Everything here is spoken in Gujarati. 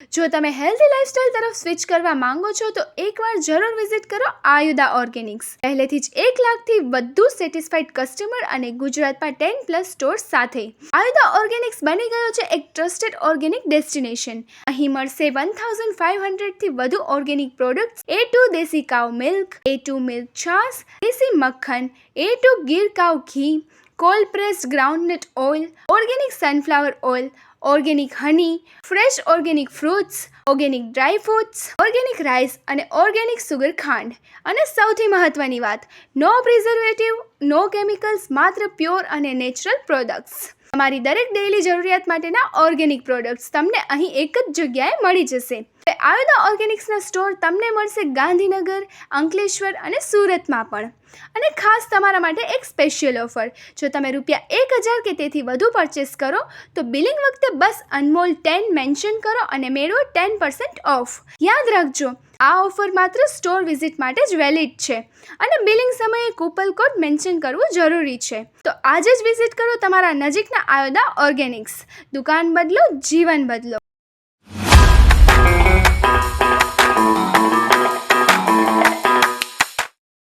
જો તમે હેલ્ધી લાઇફસ્ટાઇલ તરફ સ્વિચ કરવા માંગો છો તો એકવાર જરૂર વિઝિટ કરો આયુધા ઓર્ગેનિક્સ. પહેલેથી જ 1 લાખથી વધુ સેટિસ્ફાઈડ કસ્ટમર અને ગુજરાતમાં 10+ સ્ટોર્સ સાથે આયુધા ઓર્ગેનિક્સ બની ગયો છે એક ટ્રસ્ટેડ ઓર્ગેનિક ડેસ્ટિનેશન. અહીં મળશે 1500થી વધુ ઓર્ગેનિક પ્રોડક્ટ્સ, A2 દેશી કાઉ મિલ્ક, A2 મિલ્ક છાશ, દેશી મક્ખન, A2 Gir cow ghee, cold pressed groundnut oil, organic sunflower oil, organic honey, fresh organic fruits, organic dry fruits, organic rice અને ઓર્ગેનિક સુગર ખાંડ. અને સૌથી મહત્વની વાત, નો પ્રિઝર્વેટિવ, નો કેમિકલ્સ, માત્ર પ્યોર અને નેચરલ પ્રોડક્ટ્સ. તમારી દરેક ડેઇલી જરૂરિયાત માટેના ઓર્ગેનિક પ્રોડક્ટ્સ તમને અહીં એક જ જગ્યાએ મળી જશે. આયુધા ઓર્ગેનિક્સના સ્ટોર તમને મળશે ગાંધીનગર, અંકલેશ્વર અને સુરતમાં પણ. અને ખાસ તમારા માટે એક સ્પેશિયલ ઓફર, જો તમે ₹1000 કે તેથી વધુ પરચેસ કરો તો બિલિંગ વખતે બસ અનમોલ 10 મેન્શન કરો અને મેળવો 10% ઓફ. યાદ રાખજો, આ ઓફર માત્ર સ્ટોર વિઝિટ માટે જ વેલિડ છે અને બિલિંગ સમયે કૂપન કોડ મેન્શન કરવું જરૂરી છે. તો આજે જ વિઝિટ કરો તમારા નજીકના આયુધા ઓર્ગેનિક્સ. દુકાન બદલો, જીવન બદલો.